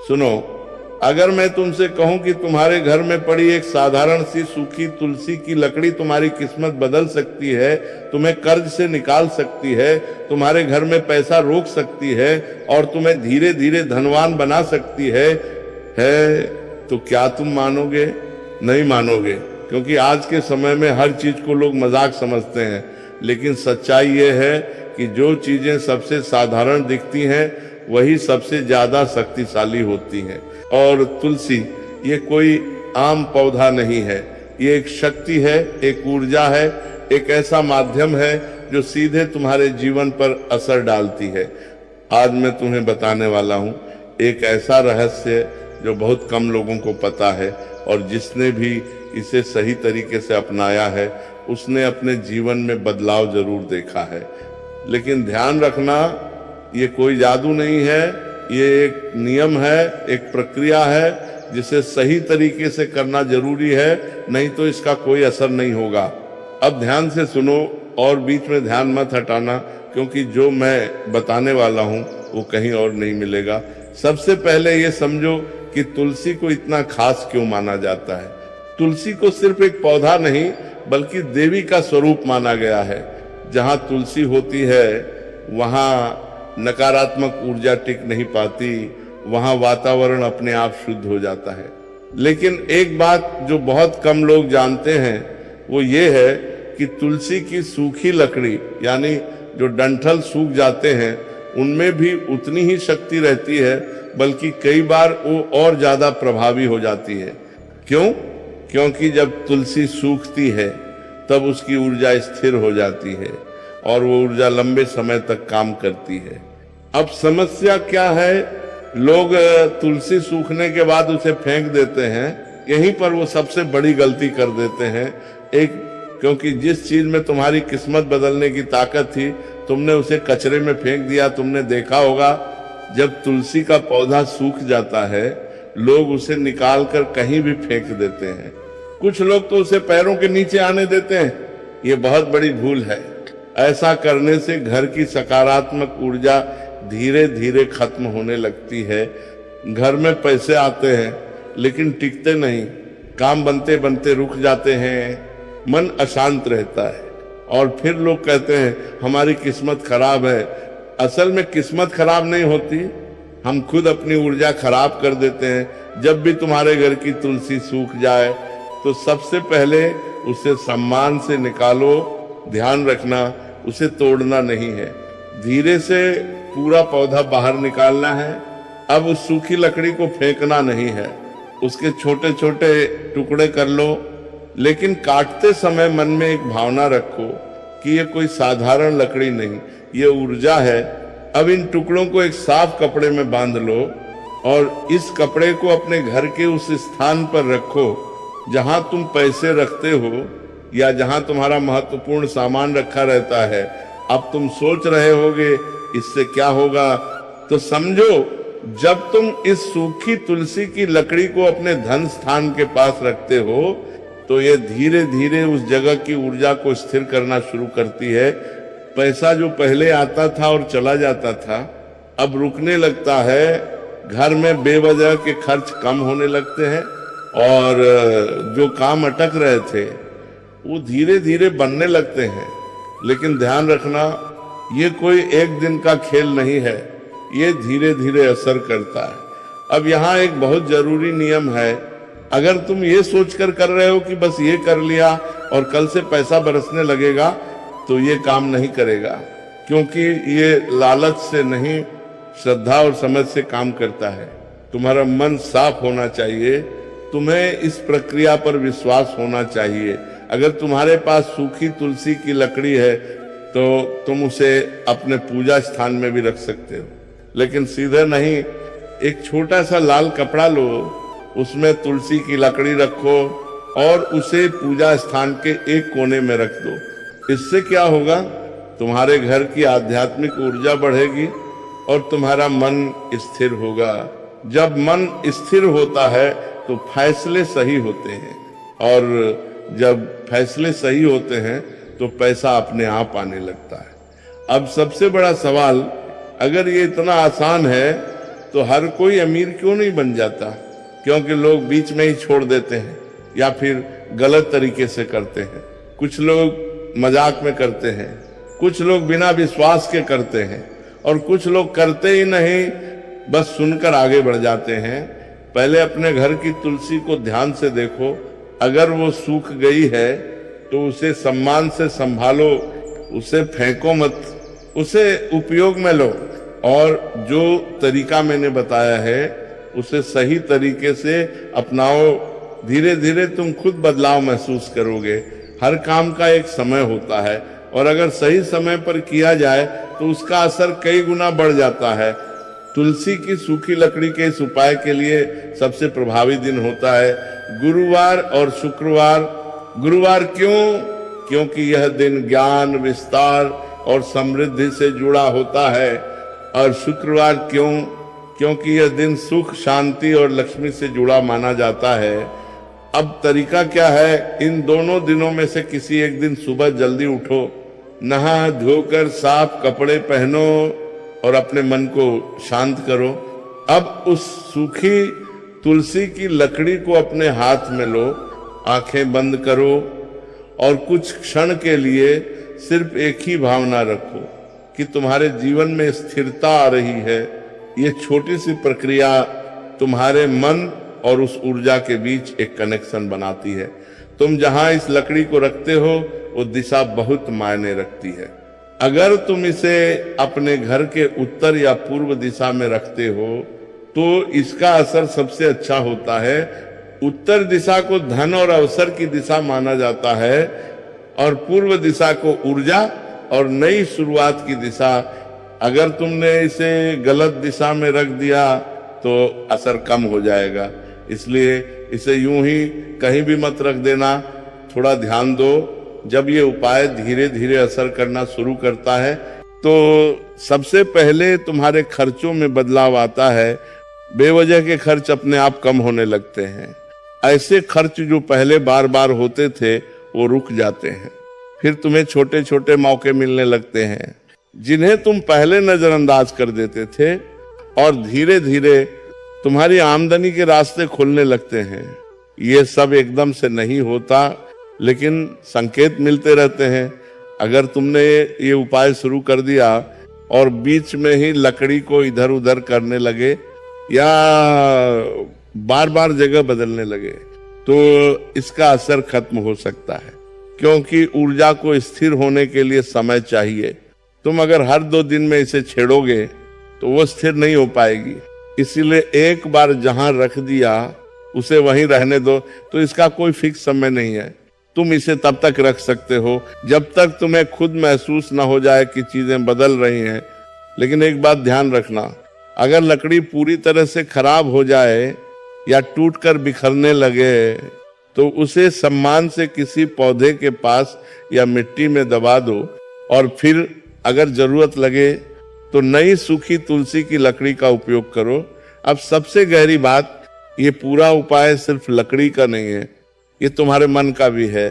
सुनो, अगर मैं तुमसे कहूं कि तुम्हारे घर में पड़ी एक साधारण सी सूखी तुलसी की लकड़ी तुम्हारी किस्मत बदल सकती है, तुम्हें कर्ज से निकाल सकती है, तुम्हारे घर में पैसा रोक सकती है और तुम्हें धीरे धीरे धनवान बना सकती है, तो क्या तुम मानोगे? नहीं मानोगे, क्योंकि आज के समय में हर चीज को लोग मजाक समझते हैं। लेकिन सच्चाई ये है कि जो चीजें सबसे साधारण दिखती हैं वही सबसे ज्यादा शक्तिशाली होती हैं। और तुलसी ये कोई आम पौधा नहीं है, ये एक शक्ति है, एक ऊर्जा है, एक ऐसा माध्यम है जो सीधे तुम्हारे जीवन पर असर डालती है। आज मैं तुम्हें बताने वाला हूँ एक ऐसा रहस्य जो बहुत कम लोगों को पता है, और जिसने भी इसे सही तरीके से अपनाया है उसने अपने जीवन में बदलाव जरूर देखा है। लेकिन ध्यान रखना, ये कोई जादू नहीं है, ये एक नियम है, एक प्रक्रिया है जिसे सही तरीके से करना जरूरी है, नहीं तो इसका कोई असर नहीं होगा। अब ध्यान से सुनो और बीच में ध्यान मत हटाना, क्योंकि जो मैं बताने वाला हूँ वो कहीं और नहीं मिलेगा। सबसे पहले ये समझो कि तुलसी को इतना खास क्यों माना जाता है। तुलसी को सिर्फ एक पौधा नहीं बल्कि देवी का स्वरूप माना गया है। जहाँ तुलसी होती है वहाँ नकारात्मक ऊर्जा टिक नहीं पाती, वहां वातावरण अपने आप शुद्ध हो जाता है। लेकिन एक बात जो बहुत कम लोग जानते हैं वो ये है कि तुलसी की सूखी लकड़ी यानी जो डंठल सूख जाते हैं उनमें भी उतनी ही शक्ति रहती है, बल्कि कई बार वो और ज्यादा प्रभावी हो जाती है। क्यों? क्योंकि जब तुलसी सूखती है तब उसकी ऊर्जा स्थिर हो जाती है और वो ऊर्जा लंबे समय तक काम करती है। अब समस्या क्या है, लोग तुलसी सूखने के बाद उसे फेंक देते हैं। यहीं पर वो सबसे बड़ी गलती कर देते हैं। क्योंकि जिस चीज में तुम्हारी किस्मत बदलने की ताकत थी तुमने उसे कचरे में फेंक दिया। तुमने देखा होगा जब तुलसी का पौधा सूख जाता है लोग उसे निकाल कर कहीं भी फेंक देते हैं। कुछ लोग तो उसे पैरों के नीचे आने देते हैं। ये बहुत बड़ी भूल है। ऐसा करने से घर की सकारात्मक ऊर्जा धीरे धीरे खत्म होने लगती है। घर में पैसे आते हैं लेकिन टिकते नहीं, काम बनते बनते रुक जाते हैं, मन अशांत रहता है और फिर लोग कहते हैं हमारी किस्मत खराब है। असल में किस्मत खराब नहीं होती, हम खुद अपनी ऊर्जा खराब कर देते हैं। जब भी तुम्हारे घर की तुलसी सूख जाए तो सबसे पहले उसे सम्मान से निकालो। ध्यान रखना, उसे तोड़ना नहीं है, धीरे से पूरा पौधा बाहर निकालना है। अब उस सूखी लकड़ी को फेंकना नहीं है, उसके छोटे छोटे टुकड़े कर लो, लेकिन काटते समय मन में एक भावना रखो कि ये कोई साधारण लकड़ी नहीं, ये ऊर्जा है। अब इन टुकड़ों को एक साफ कपड़े में बांध लो और इस कपड़े को अपने घर के उस स्थान पर रखो जहां तुम पैसे रखते हो या जहां तुम्हारा महत्वपूर्ण सामान रखा रहता है। अब तुम सोच रहे होगे इससे क्या होगा, तो समझो जब तुम इस सूखी तुलसी की लकड़ी को अपने धन स्थान के पास रखते हो तो ये धीरे धीरे उस जगह की ऊर्जा को स्थिर करना शुरू करती है। पैसा जो पहले आता था और चला जाता था अब रुकने लगता है। घर में बेवजह के खर्च कम होने लगते हैं और जो काम अटक रहे थे वो धीरे धीरे बनने लगते हैं। लेकिन ध्यान रखना, ये कोई एक दिन का खेल नहीं है, ये धीरे धीरे असर करता है। अब यहाँ एक बहुत जरूरी नियम है। अगर तुम ये सोचकर कर रहे हो कि बस ये कर लिया और कल से पैसा बरसने लगेगा तो ये काम नहीं करेगा, क्योंकि ये लालच से नहीं श्रद्धा और समझ से काम करता है। तुम्हारा मन साफ होना चाहिए, तुम्हें इस प्रक्रिया पर विश्वास होना चाहिए। अगर तुम्हारे पास सूखी तुलसी की लकड़ी है तो तुम उसे अपने पूजा स्थान में भी रख सकते हो, लेकिन सीधे नहीं। एक छोटा सा लाल कपड़ा लो, उसमें तुलसी की लकड़ी रखो और उसे पूजा स्थान के एक कोने में रख दो। इससे क्या होगा, तुम्हारे घर की आध्यात्मिक ऊर्जा बढ़ेगी और तुम्हारा मन स्थिर होगा। जब मन स्थिर होता है तो फैसले सही होते हैं, और जब फैसले सही होते हैं तो पैसा अपने आप आने लगता है। अब सबसे बड़ा सवाल, अगर ये इतना आसान है तो हर कोई अमीर क्यों नहीं बन जाता? क्योंकि लोग बीच में ही छोड़ देते हैं या फिर गलत तरीके से करते हैं। कुछ लोग मजाक में करते हैं, कुछ लोग बिना विश्वास के करते हैं, और कुछ लोग करते ही नहीं, बस सुनकर आगे बढ़ जाते हैं। पहले अपने घर की तुलसी को ध्यान से देखो, अगर वो सूख गई है तो उसे सम्मान से संभालो, उसे फेंको मत, उसे उपयोग में लो, और जो तरीका मैंने बताया है उसे सही तरीके से अपनाओ। धीरे धीरे तुम खुद बदलाव महसूस करोगे। हर काम का एक समय होता है, और अगर सही समय पर किया जाए तो उसका असर कई गुना बढ़ जाता है। तुलसी की सूखी लकड़ी के इस उपाय के लिए सबसे प्रभावी दिन होता है गुरुवार और शुक्रवार। गुरुवार क्यों? क्योंकि यह दिन ज्ञान, विस्तार और समृद्धि से जुड़ा होता है। और शुक्रवार क्यों? क्योंकि यह दिन सुख, शांति और लक्ष्मी से जुड़ा माना जाता है। अब तरीका क्या है? इन दोनों दिनों में से किसी एक दिन सुबह जल्दी उठो, नहा धोकर साफ कपड़े पहनो और अपने मन को शांत करो। अब उस सूखी तुलसी की लकड़ी को अपने हाथ में लो, आंखें बंद करो और कुछ क्षण के लिए सिर्फ एक ही भावना रखो कि तुम्हारे जीवन में स्थिरता आ रही है। ये छोटी सी प्रक्रिया तुम्हारे मन और उस ऊर्जा के बीच एक कनेक्शन बनाती है। तुम जहां इस लकड़ी को रखते हो वो दिशा बहुत मायने रखती है। अगर तुम इसे अपने घर के उत्तर या पूर्व दिशा में रखते हो तो इसका असर सबसे अच्छा होता है। उत्तर दिशा को धन और अवसर की दिशा माना जाता है, और पूर्व दिशा को ऊर्जा और नई शुरुआत की दिशा। अगर तुमने इसे गलत दिशा में रख दिया तो असर कम हो जाएगा। इसलिए इसे यूं ही कहीं भी मत रख देना, थोड़ा ध्यान दो। जब ये उपाय धीरे धीरे असर करना शुरू करता है तो सबसे पहले तुम्हारे खर्चों में बदलाव आता है। बेवजह के खर्च अपने आप कम होने लगते हैं। ऐसे खर्च जो पहले बार बार होते थे वो रुक जाते हैं। फिर तुम्हें छोटे छोटे मौके मिलने लगते हैं जिन्हें तुम पहले नजरअंदाज कर देते थे, और धीरे धीरे तुम्हारी आमदनी के रास्ते खुलने लगते हैं। ये सब एकदम से नहीं होता, लेकिन संकेत मिलते रहते हैं। अगर तुमने ये उपाय शुरू कर दिया और बीच में ही लकड़ी को इधर उधर करने लगे या बार बार जगह बदलने लगे तो इसका असर खत्म हो सकता है, क्योंकि ऊर्जा को स्थिर होने के लिए समय चाहिए। तुम अगर हर 2 दिन में इसे छेड़ोगे तो वो स्थिर नहीं हो पाएगी। इसीलिए एक बार जहां रख दिया उसे वहीं रहने दो। तो इसका कोई फिक्स समय नहीं है। तुम इसे तब तक रख सकते हो जब तक तुम्हें खुद महसूस ना हो जाए कि चीजें बदल रही हैं। लेकिन एक बात ध्यान रखना, अगर लकड़ी पूरी तरह से खराब हो जाए या टूटकर बिखरने लगे तो उसे सम्मान से किसी पौधे के पास या मिट्टी में दबा दो, और फिर अगर जरूरत लगे तो नई सूखी तुलसी की लकड़ी का उपयोग करो। अब सबसे गहरी बात, ये पूरा उपाय सिर्फ लकड़ी का नहीं है, ये तुम्हारे मन का भी है।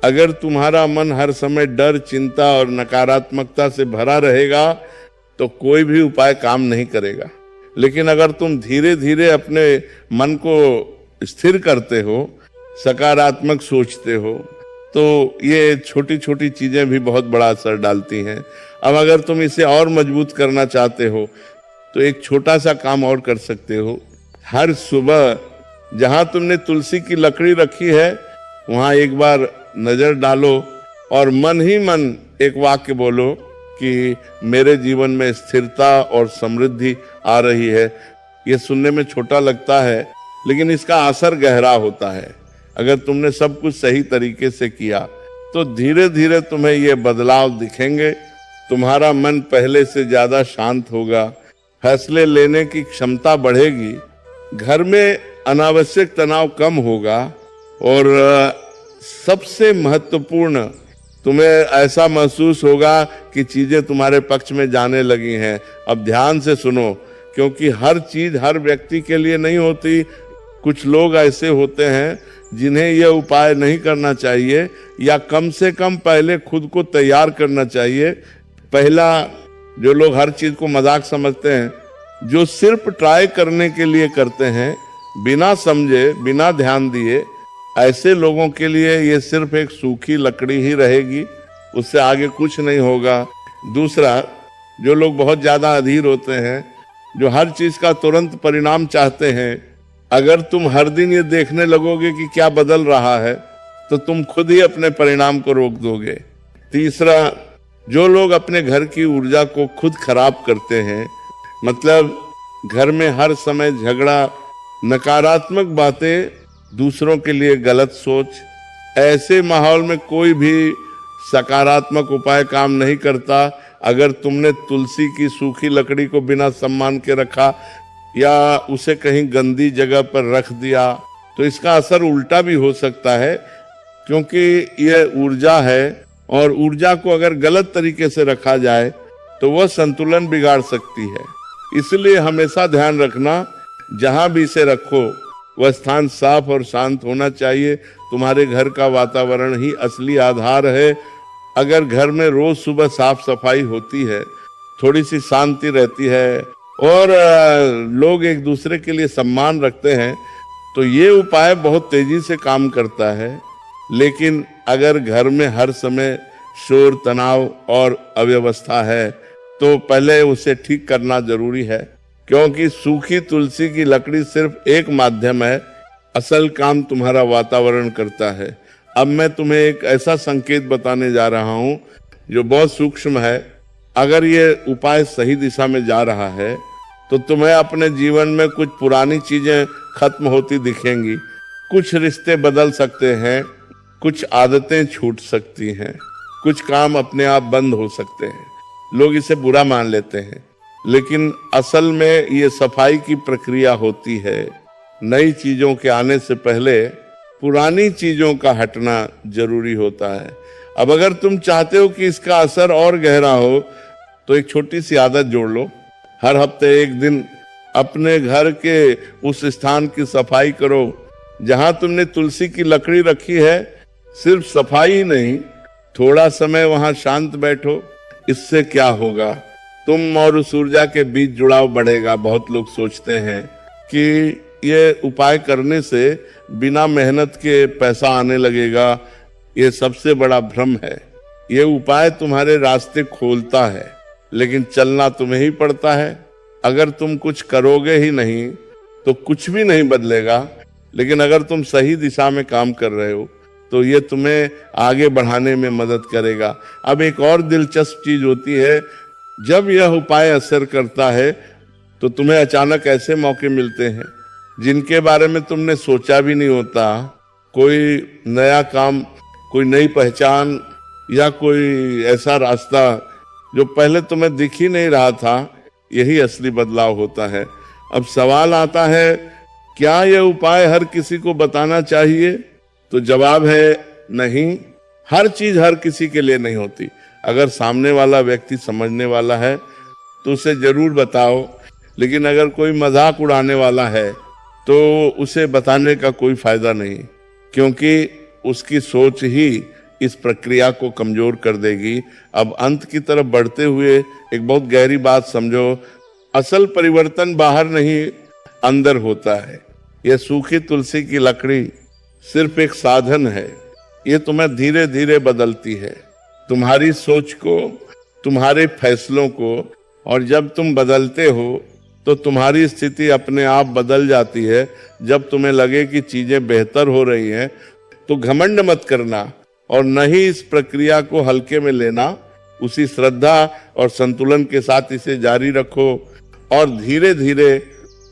अगर तुम्हारा मन हर समय डर, चिंता और नकारात्मकता से भरा रहेगा तो कोई भी उपाय काम नहीं करेगा। लेकिन अगर तुम धीरे धीरे अपने मन को स्थिर करते हो, सकारात्मक सोचते हो, तो ये छोटी छोटी चीजें भी बहुत बड़ा असर डालती हैं। अब अगर तुम इसे और मजबूत करना चाहते हो तो एक छोटा सा काम और कर सकते हो। हर सुबह जहां तुमने तुलसी की लकड़ी रखी है वहां एक बार नजर डालो और मन ही मन एक वाक्य बोलो कि मेरे जीवन में स्थिरता और समृद्धि आ रही है। ये सुनने में छोटा लगता है, लेकिन इसका असर गहरा होता है। अगर तुमने सब कुछ सही तरीके से किया तो धीरे धीरे तुम्हें ये बदलाव दिखेंगे। तुम्हारा मन पहले से ज्यादा शांत होगा, फैसले लेने की क्षमता बढ़ेगी, घर में अनावश्यक तनाव कम होगा, और सबसे महत्वपूर्ण, तुम्हें ऐसा महसूस होगा कि चीजें तुम्हारे पक्ष में जाने लगी हैं। अब ध्यान से सुनो, क्योंकि हर चीज हर व्यक्ति के लिए नहीं होती। कुछ लोग ऐसे होते हैं जिन्हें यह उपाय नहीं करना चाहिए, या कम से कम पहले खुद को तैयार करना चाहिए। पहला, जो लोग हर चीज को मजाक समझते हैं जो सिर्फ ट्राई करने के लिए करते हैं, बिना समझे, बिना ध्यान दिए, ऐसे लोगों के लिए ये सिर्फ एक सूखी लकड़ी ही रहेगी, उससे आगे कुछ नहीं होगा। दूसरा, जो लोग बहुत ज्यादा अधीर होते हैं, जो हर चीज का तुरंत परिणाम चाहते हैं, अगर तुम हर दिन ये देखने लगोगे कि क्या बदल रहा है, तो तुम खुद ही अपने परिणाम को रोक दोगे। तीसरा, जो लोग अपने घर की ऊर्जा को खुद खराब करते हैं, मतलब घर में हर समय झगड़ा, नकारात्मक बातें, दूसरों के लिए गलत सोच, ऐसे माहौल में कोई भी सकारात्मक उपाय काम नहीं करता। अगर तुमने तुलसी की सूखी लकड़ी को बिना सम्मान के रखा या उसे कहीं गंदी जगह पर रख दिया, तो इसका असर उल्टा भी हो सकता है, क्योंकि यह ऊर्जा है और ऊर्जा को अगर गलत तरीके से रखा जाए तो वह संतुलन बिगाड़ सकती है। इसलिए हमेशा ध्यान रखना, जहां भी इसे रखो वह स्थान साफ और शांत होना चाहिए। तुम्हारे घर का वातावरण ही असली आधार है। अगर घर में रोज सुबह साफ सफाई होती है, थोड़ी सी शांति रहती है और लोग एक दूसरे के लिए सम्मान रखते हैं, तो ये उपाय बहुत तेजी से काम करता है। लेकिन अगर घर में हर समय शोर, तनाव और अव्यवस्था है, तो पहले उसे ठीक करना जरूरी है, क्योंकि सूखी तुलसी की लकड़ी सिर्फ एक माध्यम है, असल काम तुम्हारा वातावरण करता है। अब मैं तुम्हें एक ऐसा संकेत बताने जा रहा हूं जो बहुत सूक्ष्म है। अगर ये उपाय सही दिशा में जा रहा है, तो तुम्हें अपने जीवन में कुछ पुरानी चीजें खत्म होती दिखेंगी, कुछ रिश्ते बदल सकते हैं, कुछ आदतें छूट सकती हैं, कुछ काम अपने आप बंद हो सकते हैं। लोग इसे बुरा मान लेते हैं, लेकिन असल में ये सफाई की प्रक्रिया होती है। नई चीजों के आने से पहले पुरानी चीजों का हटना जरूरी होता है। अब अगर तुम चाहते हो कि इसका असर और गहरा हो, तो एक छोटी सी आदत जोड़ लो। हर हफ्ते एक दिन अपने घर के उस स्थान की सफाई करो जहां तुमने तुलसी की लकड़ी रखी है। सिर्फ सफाई ही नहीं, थोड़ा समय वहां शांत बैठो। इससे क्या होगा, तुम और उस ऊर्जा के बीच जुड़ाव बढ़ेगा। बहुत लोग सोचते हैं कि ये उपाय करने से बिना मेहनत के पैसा आने लगेगा। ये सबसे बड़ा भ्रम है। ये उपाय तुम्हारे रास्ते खोलता है, लेकिन चलना तुम्हें ही पड़ता है। अगर तुम कुछ करोगे ही नहीं तो कुछ भी नहीं बदलेगा, लेकिन अगर तुम सही दिशा में काम कर रहे हो तो ये तुम्हें आगे बढ़ाने में मदद करेगा। अब एक और दिलचस्प चीज होती है, जब यह उपाय असर करता है तो तुम्हें अचानक ऐसे मौके मिलते हैं जिनके बारे में तुमने सोचा भी नहीं होता। कोई नया काम, कोई नई पहचान या कोई ऐसा रास्ता जो पहले तुम्हें दिख ही नहीं रहा था, यही असली बदलाव होता है। अब सवाल आता है, क्या यह उपाय हर किसी को बताना चाहिए? तो जवाब है नहीं। हर चीज हर किसी के लिए नहीं होती। अगर सामने वाला व्यक्ति समझने वाला है तो उसे जरूर बताओ, लेकिन अगर कोई मजाक उड़ाने वाला है तो उसे बताने का कोई फायदा नहीं, क्योंकि उसकी सोच ही इस प्रक्रिया को कमजोर कर देगी। अब अंत की तरफ बढ़ते हुए एक बहुत गहरी बात समझो, असल परिवर्तन बाहर नहीं अंदर होता है। यह सूखी तुलसी की लकड़ी सिर्फ एक साधन है। ये तुम्हें धीरे धीरे बदलती है, तुम्हारी सोच को, तुम्हारे फैसलों को, और जब तुम बदलते हो तो तुम्हारी स्थिति अपने आप बदल जाती है। जब तुम्हें लगे कि चीजें बेहतर हो रही हैं तो घमंड मत करना और न ही इस प्रक्रिया को हल्के में लेना। उसी श्रद्धा और संतुलन के साथ इसे जारी रखो और धीरे धीरे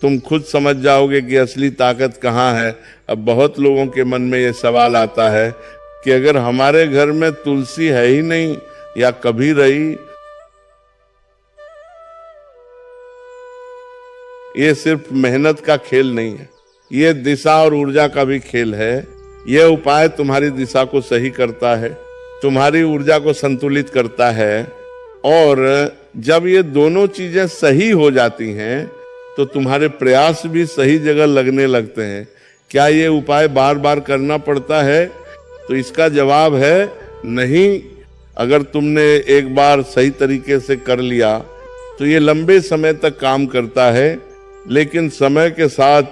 तुम खुद समझ जाओगे कि असली ताकत कहाँ है। अब बहुत लोगों के मन में ये सवाल आता है कि अगर हमारे घर में तुलसी है ही नहीं या कभी रही, ये सिर्फ मेहनत का खेल नहीं है, ये दिशा और ऊर्जा का भी खेल है। यह उपाय तुम्हारी दिशा को सही करता है, तुम्हारी ऊर्जा को संतुलित करता है, और जब ये दोनों चीजें सही हो जाती हैं तो तुम्हारे प्रयास भी सही जगह लगने लगते हैं। क्या ये उपाय बार बार करना पड़ता है? तो इसका जवाब है नहीं। अगर तुमने एक बार सही तरीके से कर लिया तो ये लंबे समय तक काम करता है। लेकिन समय के साथ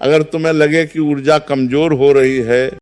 अगर तुम्हें लगे कि ऊर्जा कमजोर हो रही है